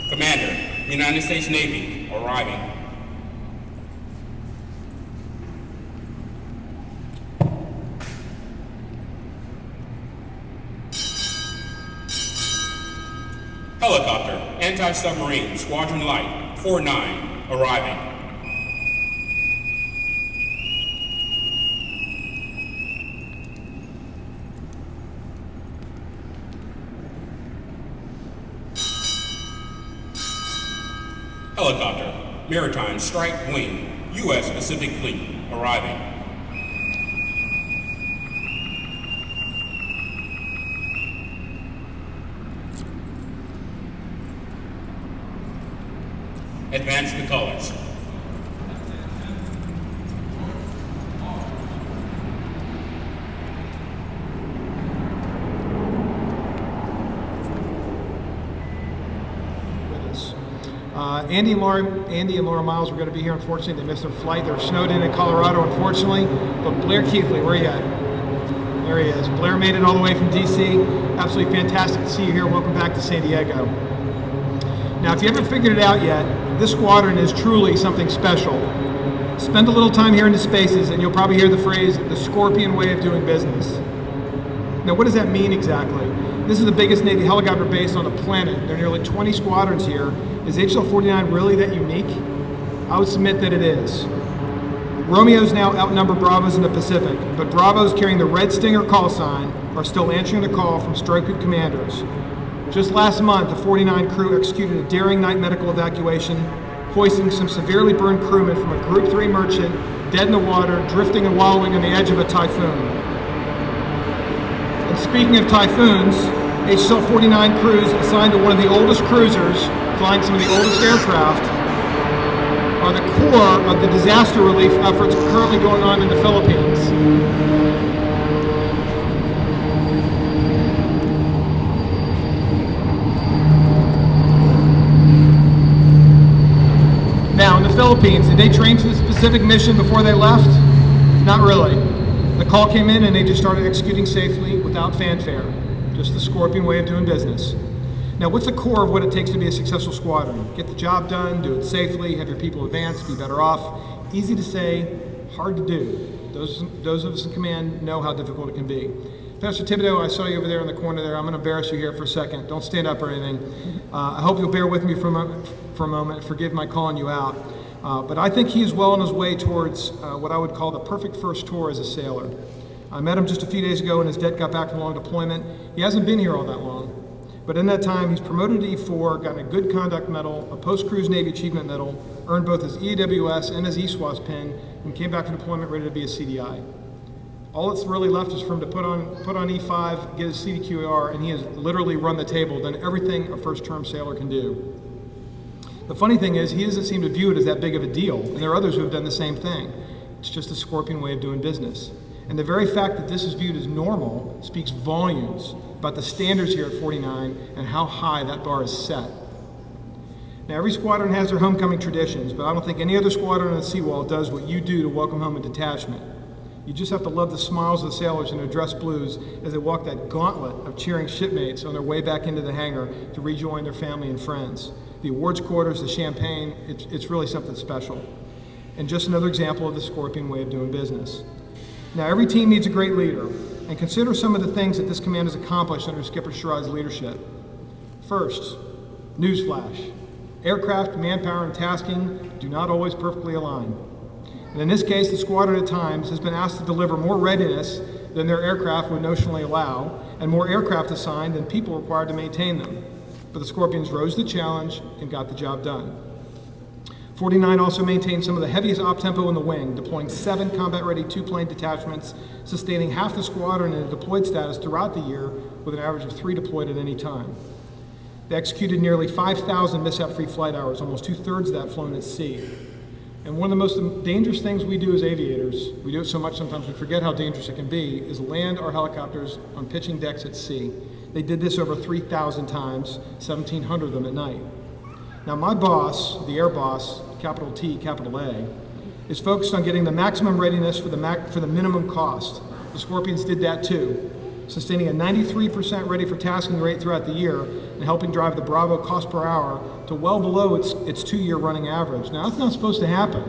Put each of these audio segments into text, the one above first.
Commander, United States Navy, arriving. Helicopter, anti-submarine, Squadron Light, 49, arriving. Helicopter, Maritime Strike Wing, U.S. Pacific Fleet, arriving. Advance the colors. Andy and Laura Miles were going to be here. Unfortunately, they missed their flight. They're snowed in Colorado, unfortunately. But Blair Keithley, where are you at? There he is. Blair made it all the way from D.C. Absolutely fantastic to see you here. Welcome back to San Diego. Now, if you haven't figured it out yet, this squadron is truly something special. Spend a little time here in the spaces, and you'll probably hear the phrase, the Scorpion way of doing business. Now, what does that mean exactly? This is the biggest Navy helicopter base on the planet. There are nearly 20 squadrons here. Is HSL-49 really that unique? I would submit that it is. Romeos now outnumber Bravos in the Pacific, but Bravos carrying the Red Stinger call sign are still answering the call from stroke commanders. Just last month, the 49 crew executed a daring night medical evacuation, hoisting some severely burned crewmen from a Group 3 merchant, dead in the water, drifting and wallowing on the edge of a typhoon. And speaking of typhoons, HSL-49 crews assigned to one of the oldest cruisers, flying some of the oldest aircraft, are the core of the disaster relief efforts currently going on in the Philippines. Now, in the Philippines, did they train for the specific mission before they left? Not really. The call came in and they just started executing safely without fanfare. Just the Scorpion way of doing business. Now, what's the core of what it takes to be a successful squadron? Get the job done, do it safely, have your people advance, be better off. Easy to say, hard to do. Those of us in command know how difficult it can be. Pastor Thibodeau, I saw you over there in the corner there. I'm going to embarrass you here for a second. Don't stand up or anything. I hope you'll bear with me for a moment. Forgive my calling you out. But I think he is well on his way towards what I would call the perfect first tour as a sailor. I met him just a few days ago when his dad got back from a long deployment. He hasn't been here all that long. But in that time, he's promoted to E4, gotten a Good Conduct Medal, a Post-Cruise Navy Achievement Medal, earned both his EAWS and his ESWAS pin, and came back from deployment ready to be a CDI. All that's really left is for him to put on E5, get his CDQAR, and he has literally run the table, done everything a first-term sailor can do. The funny thing is, he doesn't seem to view it as that big of a deal, and there are others who have done the same thing. It's just a Scorpion way of doing business. And the very fact that this is viewed as normal speaks volumes about the standards here at 49 and how high that bar is set. Now, every squadron has their homecoming traditions, but I don't think any other squadron on the seawall does what you do to welcome home a detachment. You just have to love the smiles of the sailors in their dress blues as they walk that gauntlet of cheering shipmates on their way back into the hangar to rejoin their family and friends. The awards quarters, the champagne, it's really something special. And just another example of the Scorpion way of doing business. Now, every team needs a great leader, and consider some of the things that this command has accomplished under Skipper Sherrod's leadership. First, newsflash. Aircraft, manpower, and tasking do not always perfectly align. And in this case, the squadron at times has been asked to deliver more readiness than their aircraft would notionally allow, and more aircraft assigned than people required to maintain them. But the Scorpions rose to the challenge and got the job done. 49 also maintained some of the heaviest op tempo in the wing, deploying 7 combat-ready 2-plane detachments, sustaining half the squadron in a deployed status throughout the year, with an average of 3 deployed at any time. They executed nearly 5,000 mishap-free flight hours, almost 2/3 of that flown at sea. And one of the most dangerous things we do as aviators, we do it so much sometimes we forget how dangerous it can be, is land our helicopters on pitching decks at sea. They did this over 3,000 times, 1,700 of them at night. Now, my boss, the air boss, capital T, capital A, is focused on getting the maximum readiness for the minimum cost. The Scorpions did that too. sustaining a 93% ready for tasking rate throughout the year and helping drive the Bravo cost per hour to well below its 2-year running average. Now, that's not supposed to happen.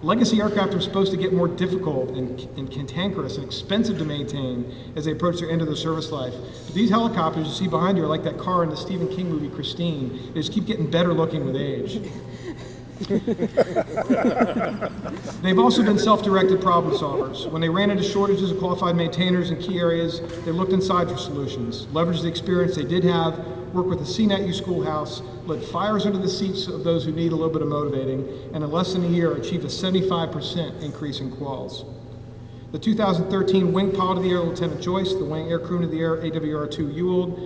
Legacy aircraft are supposed to get more difficult and cantankerous and expensive to maintain as they approach their end of their service life. But these helicopters you see behind you are like that car in the Stephen King movie Christine. They just keep getting better looking with age. They've also been self-directed problem solvers. When they ran into shortages of qualified maintainers in key areas, they looked inside for solutions, leveraged the experience they did have, worked with the CNETU schoolhouse, lit fires under the seats of those who need a little bit of motivating, and in less than a year achieved a 75% increase in quals. The 2013 Wing Pilot of the Year, Lieutenant Joyce, the Wing Air Crewman of the Year, AWR-2 Ewald,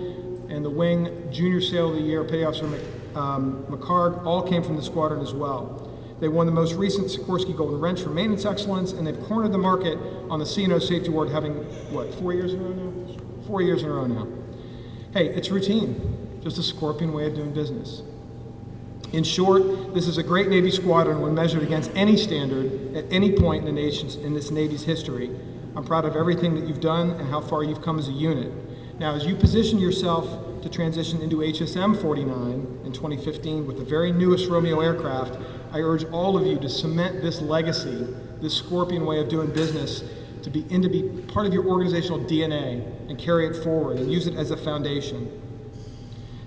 and the Wing Junior Sail of the Year, Petty Officer McCarg, all came from the squadron as well. They won the most recent Sikorsky Golden Wrench for maintenance excellence, and they've cornered the market on the C&O Safety Award, having, 4 years in a row now? 4 years in a row now. Hey, it's routine, just a Scorpion way of doing business. In short, this is a great Navy squadron when measured against any standard at any point in this Navy's history. I'm proud of everything that you've done and how far you've come as a unit. Now, as you position yourself to transition into HSM-49 in 2015 with the very newest Romeo aircraft, I urge all of you to cement this legacy, this Scorpion way of doing business, to be part of your organizational DNA and carry it forward and use it as a foundation.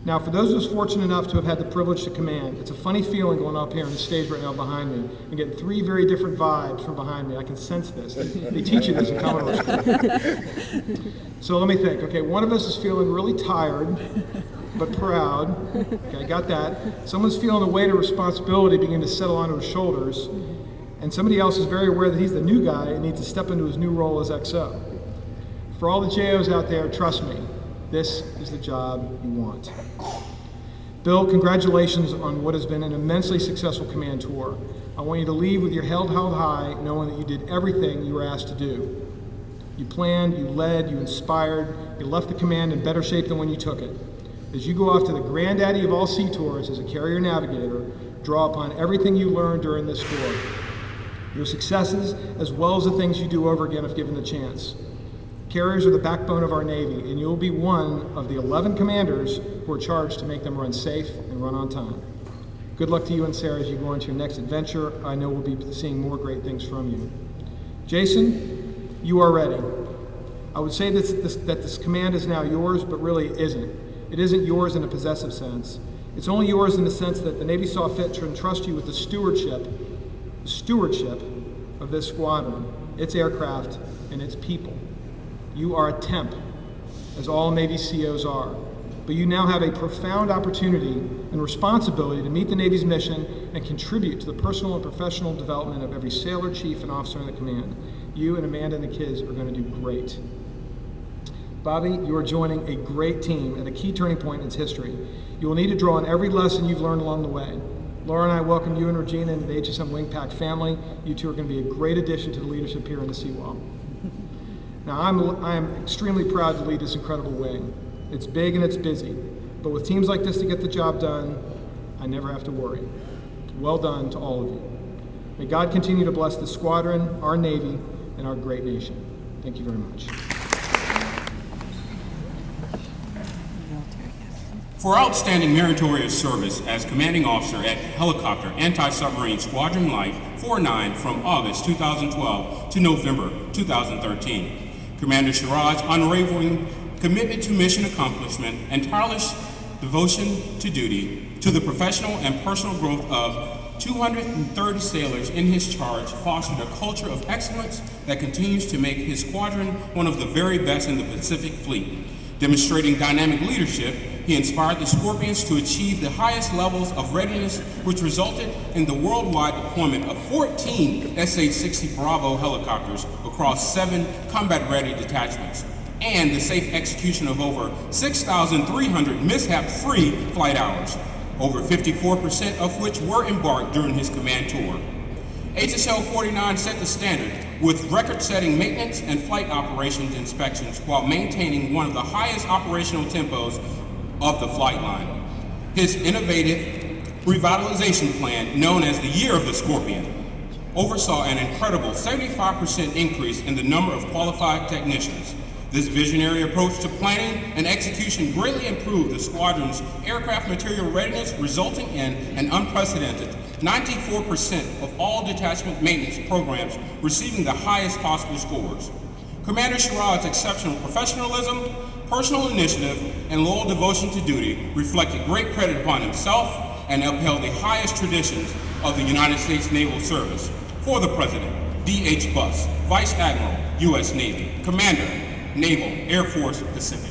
Now, for those of us fortunate enough to have had the privilege to command, it's a funny feeling going up here on the stage right now behind me and getting 3 very different vibes from behind me. I can sense this. They teach you this in Commodore School. So let me think. Okay, one of us is feeling really tired, but proud. Okay, I got that. Someone's feeling the weight of responsibility begin to settle onto his shoulders, and somebody else is very aware that he's the new guy and needs to step into his new role as XO. For all the JOs out there, trust me, this is the job you want. Bill, congratulations on what has been an immensely successful command tour. I want you to leave with your head held high, knowing that you did everything you were asked to do. You planned, you led, you inspired, you left the command in better shape than when you took it. As you go off to the granddaddy of all sea tours as a carrier navigator, draw upon everything you learned during this tour. Your successes, as well as the things you do over again if given the chance. Carriers are the backbone of our Navy, and you'll be one of the 11 commanders who are charged to make them run safe and run on time. Good luck to you and Sarah as you go on to your next adventure. I know we'll be seeing more great things from you. Jason, you are ready. I would say that this command is now yours, but really isn't. It isn't yours in a possessive sense. It's only yours in the sense that the Navy saw fit to entrust you with the stewardship of this squadron, its aircraft, and its people. You are a temp, as all Navy COs are, but you now have a profound opportunity and responsibility to meet the Navy's mission and contribute to the personal and professional development of every sailor, chief, and officer in the command. You and Amanda and the kids are going to do great. Bobby, you are joining a great team at a key turning point in its history. You will need to draw on every lesson you've learned along the way. Laura and I welcome you and Regina into the HSM Wingpack family. You two are going to be a great addition to the leadership here in the Seawall. Now, I am extremely proud to lead this incredible wing. It's big and it's busy, but with teams like this to get the job done, I never have to worry. Well done to all of you. May God continue to bless the squadron, our Navy, and our great nation. Thank you very much. For outstanding meritorious service as commanding officer at Helicopter Anti-Submarine Squadron Light 49 from August 2012 to November 2013. Commander Sherrod's unwavering commitment to mission accomplishment and tireless devotion to duty, to the professional and personal growth of 230 sailors in his charge fostered a culture of excellence that continues to make his squadron one of the very best in the Pacific Fleet. Demonstrating dynamic leadership, he inspired the Scorpions to achieve the highest levels of readiness, which resulted in the worldwide deployment of 14 SH-60 Bravo helicopters across 7 combat-ready detachments, and the safe execution of over 6,300 mishap-free flight hours, over 54% of which were embarked during his command tour. HSL-49 set the standard with record-setting maintenance and flight operations inspections while maintaining one of the highest operational tempos of the flight line. His innovative revitalization plan, known as the Year of the Scorpion, oversaw an incredible 75% increase in the number of qualified technicians, This visionary approach to planning and execution greatly improved the squadron's aircraft material readiness, resulting in an unprecedented 94% of all detachment maintenance programs receiving the highest possible scores. Commander Sherrod's exceptional professionalism, personal initiative, and loyal devotion to duty reflected great credit upon himself and upheld the highest traditions of the United States Naval Service. For the President, D.H. Buss, Vice Admiral, U.S. Navy, Commander, Naval Air Force Pacific.